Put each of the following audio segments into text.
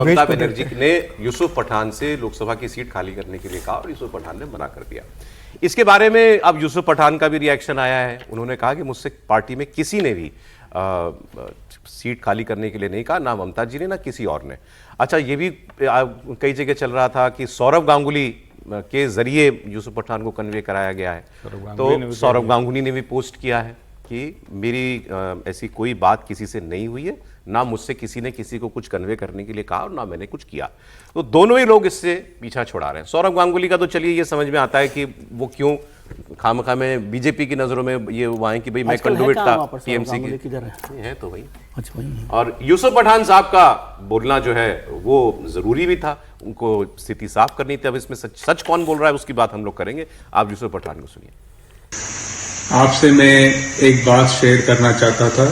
ममता बनर्जी ने यूसुफ पठान से लोकसभा की सीट खाली करने के लिए कहा और यूसुफ पठान ने मना कर दिया। इसके बारे में अब यूसुफ पठान का भी रिएक्शन आया है। उन्होंने कहा कि मुझसे पार्टी में किसी ने भी सीट खाली करने के लिए नहीं कहा, ना ममता जी ने ना किसी और ने। अच्छा, ये भी कई जगह चल रहा था कि सौरव गांगुली के जरिए यूसुफ पठान को कन्वे कराया गया है। तो सौरव गांगुली ने भी पोस्ट किया है कि मेरी ऐसी कोई बात किसी से नहीं हुई है, ना मुझसे किसी ने किसी को कुछ कन्वे करने के लिए कहा और ना मैंने कुछ किया। तो दोनों ही लोग इससे पीछा छुड़ा रहे हैं। सौरव गांगुली का तो चलिए ये समझ में आता है कि वो क्यों खामखा में बीजेपी की नजरों में ये हुआ है कि भाई मैं कंडुइट था टीएमसी की है तो भाई। अच्छा भाई। और यूसुफ पठान साहब का बोलना जो है वो जरूरी भी था, उनको स्थिति साफ करनी थी। अब इसमें सच कौन बोल रहा है उसकी बात हम लोग करेंगे। आप यूसुफ पठान को सुनिए। आपसे मैं एक बात शेयर करना चाहता था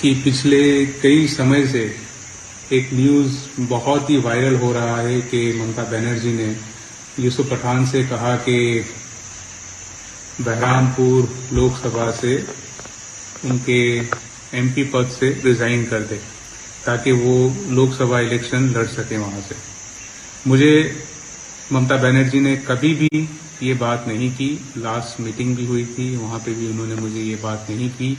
कि पिछले कई समय से एक न्यूज़ बहुत ही वायरल हो रहा है कि ममता बनर्जी ने यूसुफ पठान से कहा कि बहरामपुर लोकसभा से उनके एमपी पद से रिजाइन कर दे ताकि वो लोकसभा इलेक्शन लड़ सके वहां से। मुझे ममता बनर्जी ने कभी भी ये बात नहीं की। लास्ट मीटिंग भी हुई थी, वहां पे भी उन्होंने मुझे ये बात नहीं की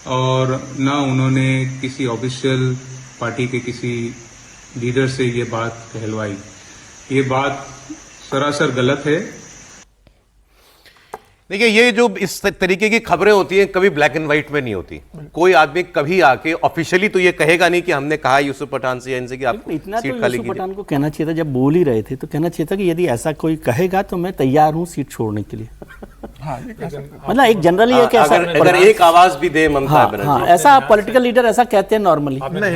और ना उन्होंने किसी ऑफिशियल पार्टी के किसी लीडर से ये बात कहलवाई। ये बात सरासर गलत है। देखिए, ये जो इस तरीके की खबरें होती हैं कभी ब्लैक एंड व्हाइट में नहीं होती। कोई आदमी कभी आके ऑफिशियली तो ये कहेगा नहीं कि हमने कहा यूसुफ पठान से या इनसे कि आप इतना सीट तो खाली यूसुफ पठान को कहना चाहिए था। जब बोल ही रहे थे तो कहना चाहिए था कि यदि ऐसा कोई कहेगा तो मैं तैयार हूं सीट छोड़ने के लिए। मतलब एक जनरली है कि अगर एक आवाज भी दे ममता बनर्जी। ऐसा पॉलिटिकल लीडर ऐसा कहते हैं नॉर्मली। नहीं,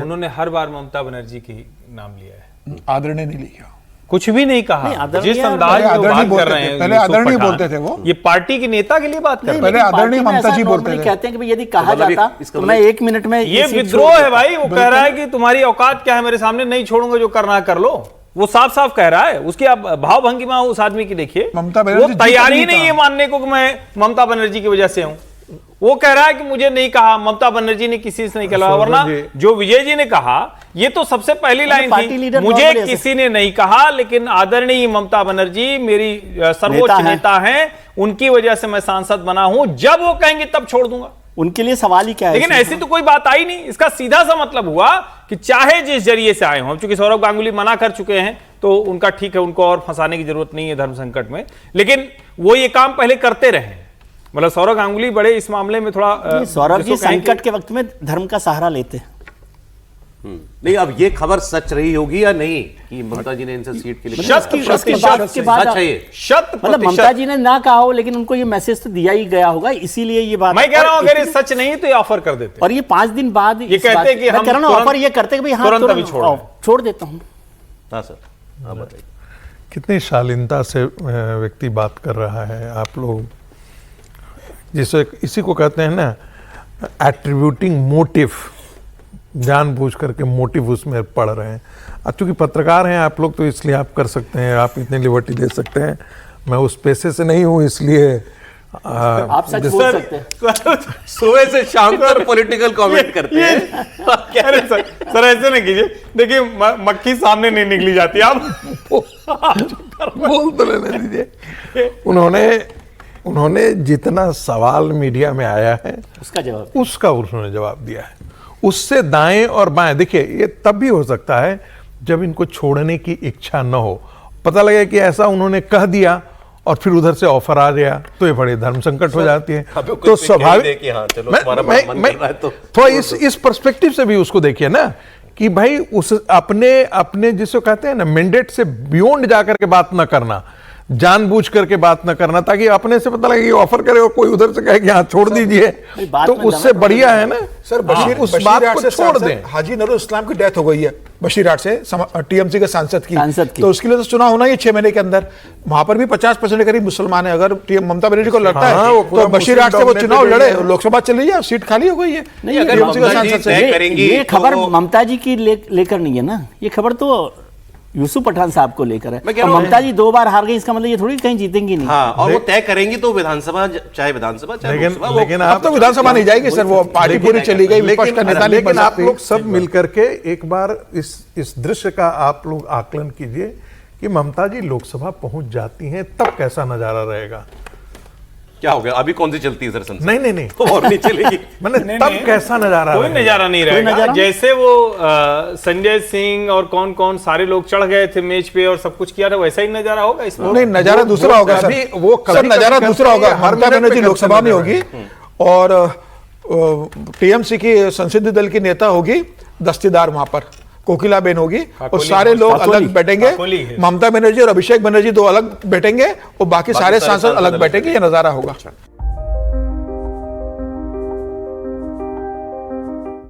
उन्होंने हर बार ममता बनर्जी की नाम लिया है। आदरणीय नहीं लिया, कुछ भी नहीं कहा। जिस अंदाज में बात कर रहे हैं, पहले आदरणीय बोलते थे वो। ये पार्टी के नेता के लिए बात कर रहे हैं। पहले आदरणीय ममता जी बोलते थे। कहते हैं कि यदि कहा जाता तो मैं 1 मिनट में ये विद्रोह है भाई। वो कह रहा है कि तुम्हारी औकात क्या है, मेरे सामने नहीं छोड़ूंगा, जो करना है कर लो। वो साफ साफ कह रहा है। उसकी आप भाव भंगिमा उस आदमी की देखिए। ममता वो बनर्जी तैयार ही नहीं है मानने को कि मैं ममता बनर्जी की वजह से हूं। वो कह रहा है कि मुझे नहीं कहा, ममता बनर्जी ने किसी से नहीं कहा। वरना जो विजय जी ने कहा, ये तो सबसे पहली लाइन थी, मुझे किसी ने नहीं कहा, लेकिन आदरणीय ममता बनर्जी मेरी सर्वोच्च नेता हैं, उनकी वजह से मैं सांसद बना हूं। जब वो कहेंगे तब छोड़ दूंगा। उनके लिए सवाल ही क्या है। लेकिन ऐसी तो कोई बात आई नहीं। इसका सीधा सा मतलब हुआ कि चाहे जिस जरिए से आए हों, चूंकि सौरव गांगुली मना कर चुके हैं तो उनका ठीक है, उनको और फंसाने की जरूरत नहीं है धर्म संकट में। लेकिन वो ये काम पहले करते रहे। मतलब सौरव गांगुली बड़े इस मामले में थोड़ा सौरव जी संकट के वक्त में धर्म का सहारा लेते। नहीं, अब ये खबर सच रही होगी या नहीं कि ममता जी ने इनसे सीट के लिए मतलब ममता जी ने ना कहा हो, लेकिन उनको ये मैसेज तो दिया ही गया होगा, इसीलिए ये बात। मैं कह रहा हूं अगर ये सच नहीं तो ये ऑफर कर देते। और ये 5 दिन बाद ये कहते कि हम ऑफर ये करते कि भाई हाँ छोड़ देता हूं। हाँ सर, आप बताइए। कितनी शालीनता से व्यक्ति बात कर रहा है। आप लोग जिसे इसी को कहते हैं ना एट्रीब्यूटिंग मोटिव, जानबूझ करके मोटिव उसमें पढ़ रहे हैं। अब चूंकि पत्रकार हैं आप लोग तो इसलिए आप कर सकते हैं, आप इतनी लिबर्टी दे सकते हैं। मैं उस पेशे से नहीं हूं, इसलिए आप सच बोल सकते हैं। सुबह से शाम तक पॉलिटिकल कमेंट करते हैं। कह रहे सर ऐसे नहीं कीजिए। देखिए मक्खी सामने नहीं निकली जाती। आप बोल तो लेने दीजिए। उन्होंने जितना सवाल मीडिया में आया है उसका उन्होंने जवाब दिया है। उससे दाएं और बाएं देखिए, ये तब भी हो सकता है जब इनको छोड़ने की इच्छा न हो। पता लगे कि ऐसा उन्होंने कह दिया और फिर उधर से ऑफर आ गया तो ये बड़े धर्म संकट हो जाती है। तो स्वाभाविक थोड़ा इस पर्सपेक्टिव से भी उसको देखिए ना कि भाई उस अपने जिसको कहते हैं ना मैंडेट से बियॉन्ड जाकर के बात न करना, जानबूझ करके बात न करना, ताकि अपने से पता लगे ऑफर करे और कोई उधर से कहे कि हाँ छोड़ दीजिए, तो उससे बढ़िया है ना सर उस बात को छोड़ दें। हाजी नूरुल इस्लाम की डेथ हो गई है बशीरहाट से, टीएमसी के सांसद की। तो उसके लिए तो चुनाव होना ही 6 महीने के अंदर। वहां पर भी 50% के करीब मुसलमान है। अगर ममता बनर्जी को लड़ता है तो बशीरहाट से वो चुनाव लड़े, लोकसभा चली जाए, सीट खाली हो गई है। ये खबर ममता जी की लेकर नहीं है ना, ये खबर तो यूसुफ पठान साहब को लेकर है। मैं कह और रहा हूं- ममता जी 2 बार हार गई, इसका मतलब ये थोड़ी कहीं जीतेंगी नहीं। हाँ, और वो तय करेंगी तो विधानसभा, चाहे विधानसभा चाहे लोकसभा, वो- लेकिन अब तो विधानसभा नहीं जाएगी सर, वो पार्टी पूरी चली गई, विपक्ष का नेता नहीं बन लेकिन आप सकती। लोग सब मिलकर के एक बार इस दृश्य का आप लोग आकलन कीजिए कि ममता जी लोकसभा पहुंच जाती हैं तब कैसा नजारा रहेगा। क्या हो गया, अभी कौन सी चलती है सर संसद? नहीं और नहीं चलेगी। मैंने तब कैसा नजारा कोई रहेगा? नजारा नहीं रहेगा। जैसे वो संजय सिंह और कौन कौन सारे लोग चढ़ गए थे मेज पे और सब कुछ किया था, वैसा ही नजारा होगा इसमें। नहीं, नजारा दूसरा होगा सर। सर नजारा दूसरा होगा। ममता बनर्जी लोकसभा में होगी और टीएमसी की संसदीय दल की नेता होगी, दस्तीदार वहां पर कोकिला बेन होगी, और सारे लोग अलग बैठेंगे। ममता बनर्जी और अभिषेक बनर्जी 2 अलग बैठेंगे और बाकी सारे सांसद अलग बैठेंगे। ये नजारा होगा।